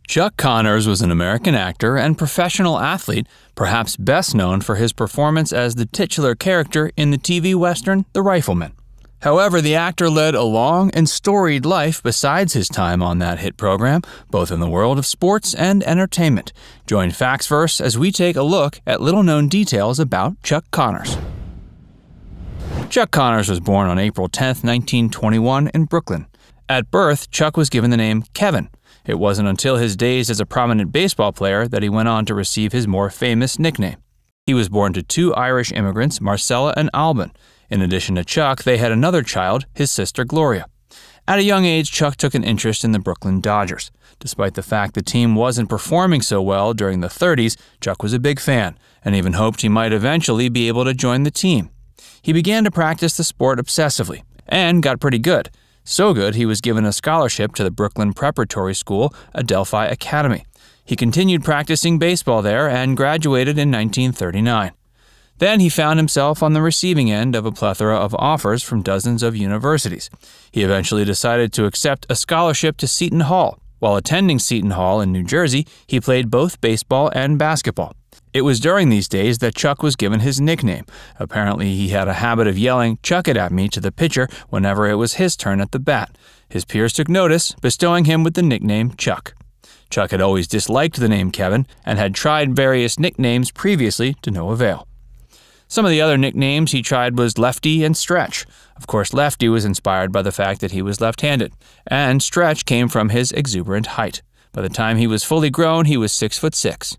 Chuck Connors was an American actor and professional athlete, perhaps best known for his performance as the titular character in the TV Western The Rifleman. However, the actor led a long and storied life besides his time on that hit program, both in the world of sports and entertainment. Join Factsverse as we take a look at little-known details about Chuck Connors. Chuck Connors was born on April 10, 1921 in Brooklyn. At birth, Chuck was given the name Kevin. It wasn't until his days as a prominent baseball player that he went on to receive his more famous nickname. He was born to two Irish immigrants, Marcella and Alban. In addition to Chuck, they had another child, his sister Gloria. At a young age, Chuck took an interest in the Brooklyn Dodgers. Despite the fact the team wasn't performing so well during the 30s, Chuck was a big fan and even hoped he might eventually be able to join the team. He began to practice the sport obsessively and got pretty good. So good, he was given a scholarship to the Brooklyn Preparatory School, a Delphi academy. He continued practicing baseball there and graduated in 1939. Then he found himself on the receiving end of a plethora of offers from dozens of universities. He eventually decided to accept a scholarship to Seton Hall. While attending Seton Hall in New Jersey, he played both baseball and basketball. It was during these days that Chuck was given his nickname. Apparently, he had a habit of yelling, "Chuck it at me," to the pitcher whenever it was his turn at the bat. His peers took notice, bestowing him with the nickname Chuck. Chuck had always disliked the name Kevin and had tried various nicknames previously to no avail. Some of the other nicknames he tried was Lefty and Stretch. Of course, Lefty was inspired by the fact that he was left-handed, and Stretch came from his exuberant height. By the time he was fully grown, he was 6'6".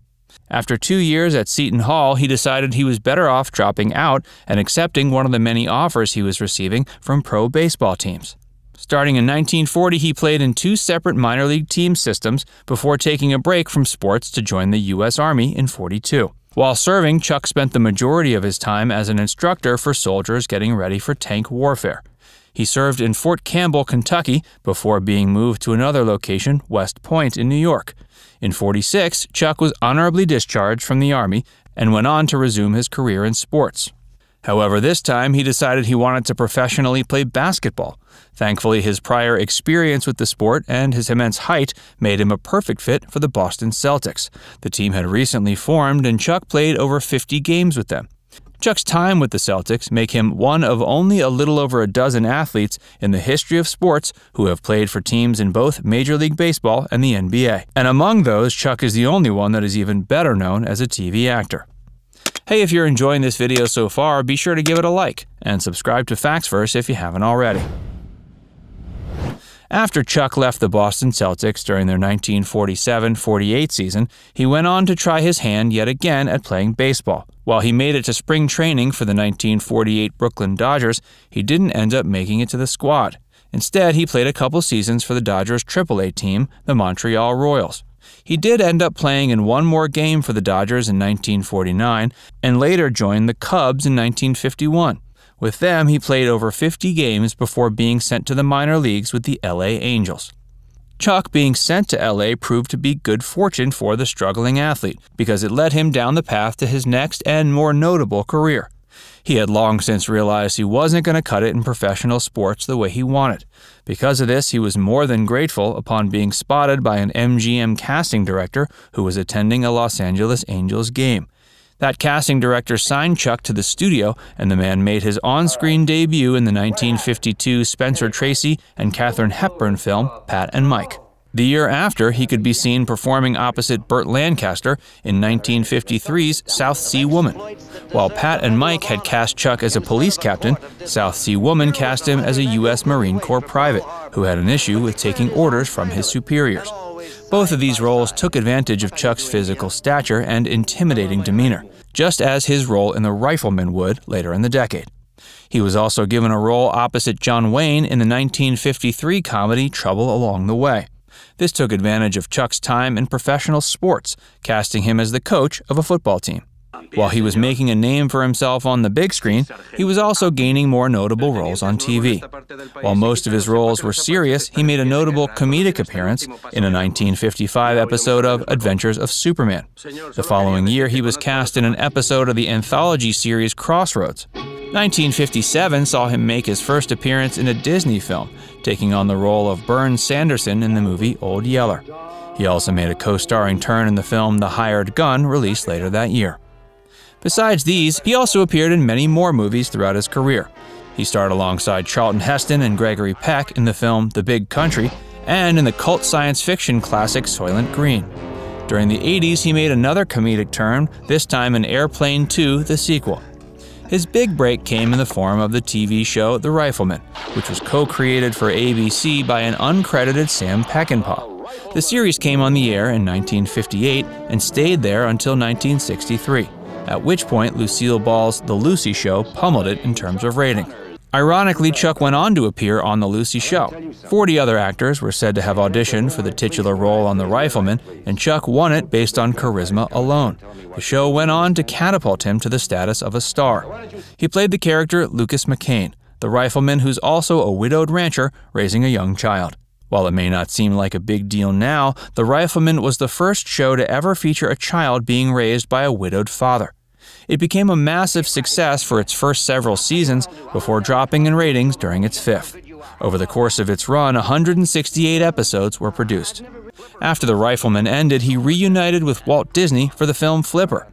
After 2 years at Seton Hall, he decided he was better off dropping out and accepting one of the many offers he was receiving from pro baseball teams. Starting in 1940, he played in 2 separate minor league team systems before taking a break from sports to join the U.S. Army in '42. While serving, Chuck spent the majority of his time as an instructor for soldiers getting ready for tank warfare. He served in Fort Campbell, Kentucky, before being moved to another location, West Point in New York. In '46, Chuck was honorably discharged from the Army and went on to resume his career in sports. However, this time he decided he wanted to professionally play basketball. Thankfully, his prior experience with the sport and his immense height made him a perfect fit for the Boston Celtics. The team had recently formed, and Chuck played over 50 games with them. Chuck's time with the Celtics make him one of only a little over a dozen athletes in the history of sports who have played for teams in both Major League Baseball and the NBA. And among those, Chuck is the only one that is even better known as a TV actor. Hey, if you're enjoying this video so far, be sure to give it a like and subscribe to Factsverse if you haven't already. After Chuck left the Boston Celtics during their 1947-48 season, he went on to try his hand yet again at playing baseball. While he made it to spring training for the 1948 Brooklyn Dodgers, he didn't end up making it to the squad. Instead, he played a couple seasons for the Dodgers' AAA team, the Montreal Royals. He did end up playing in one more game for the Dodgers in 1949 and later joined the Cubs in 1951. With them, he played over 50 games before being sent to the minor leagues with the LA Angels. Chuck being sent to LA proved to be good fortune for the struggling athlete because it led him down the path to his next and more notable career. He had long since realized he wasn't going to cut it in professional sports the way he wanted. Because of this, he was more than grateful upon being spotted by an MGM casting director who was attending a Los Angeles Angels game. That casting director signed Chuck to the studio, and the man made his on-screen debut in the 1952 Spencer Tracy and Katharine Hepburn film, Pat and Mike. The year after, he could be seen performing opposite Burt Lancaster in 1953's South Sea Woman. While Pat and Mike had cast Chuck as a police captain, South Sea Woman cast him as a U.S. Marine Corps private who had an issue with taking orders from his superiors. Both of these roles took advantage of Chuck's physical stature and intimidating demeanor, just as his role in The Rifleman would later in the decade. He was also given a role opposite John Wayne in the 1953 comedy Trouble Along the Way. This took advantage of Chuck's time in professional sports, casting him as the coach of a football team. While he was making a name for himself on the big screen, he was also gaining more notable roles on TV. While most of his roles were serious, he made a notable comedic appearance in a 1955 episode of Adventures of Superman. The following year, he was cast in an episode of the anthology series Crossroads. 1957 saw him make his first appearance in a Disney film, taking on the role of Bern Sanderson in the movie Old Yeller. He also made a co-starring turn in the film The Hired Gun, released later that year. Besides these, he also appeared in many more movies throughout his career. He starred alongside Charlton Heston and Gregory Peck in the film The Big Country and in the cult science fiction classic Soylent Green. During the 80s, he made another comedic turn, this time in Airplane 2, the sequel. His big break came in the form of the TV show The Rifleman, which was co-created for ABC by an uncredited Sam Peckinpah. The series came on the air in 1958 and stayed there until 1963, at which point Lucille Ball's The Lucy Show pummeled it in terms of rating. Ironically, Chuck went on to appear on The Lucy Show. 40 other actors were said to have auditioned for the titular role on The Rifleman, and Chuck won it based on charisma alone. The show went on to catapult him to the status of a star. He played the character Lucas McCain, the rifleman who's also a widowed rancher raising a young child. While it may not seem like a big deal now, The Rifleman was the first show to ever feature a child being raised by a widowed father. It became a massive success for its first several seasons before dropping in ratings during its fifth. Over the course of its run, 168 episodes were produced. After The Rifleman ended, he reunited with Walt Disney for the film Flipper.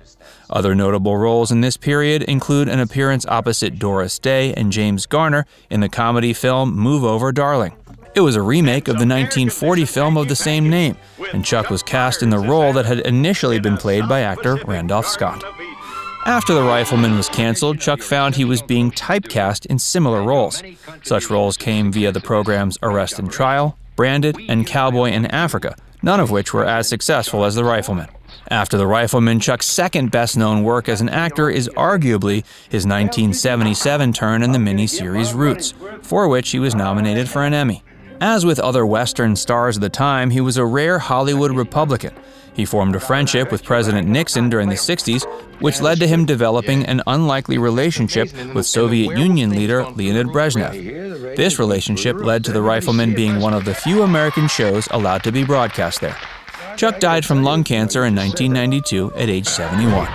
Other notable roles in this period include an appearance opposite Doris Day and James Garner in the comedy film Move Over, Darling. It was a remake of the 1940 film of the same name, and Chuck was cast in the role that had initially been played by actor Randolph Scott. After The Rifleman was canceled, Chuck found he was being typecast in similar roles. Such roles came via the programs Arrest and Trial, Branded, and Cowboy in Africa, none of which were as successful as The Rifleman. After The Rifleman, Chuck's second best-known work as an actor is arguably his 1977 turn in the miniseries Roots, for which he was nominated for an Emmy. As with other Western stars of the time, he was a rare Hollywood Republican. He formed a friendship with President Nixon during the 60s, which led to him developing an unlikely relationship with Soviet Union leader Leonid Brezhnev. This relationship led to The Rifleman being one of the few American shows allowed to be broadcast there. Chuck died from lung cancer in 1992 at age 71.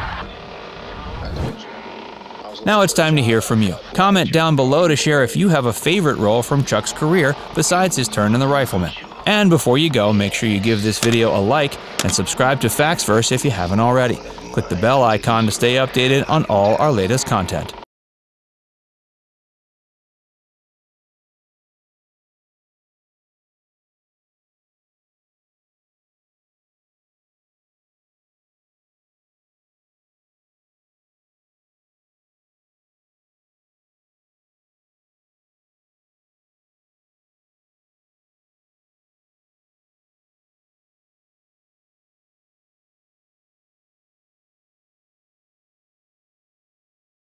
Now it's time to hear from you. Comment down below to share if you have a favorite role from Chuck's career besides his turn in The Rifleman. And before you go, make sure you give this video a like and subscribe to Factsverse if you haven't already. Click the bell icon to stay updated on all our latest content.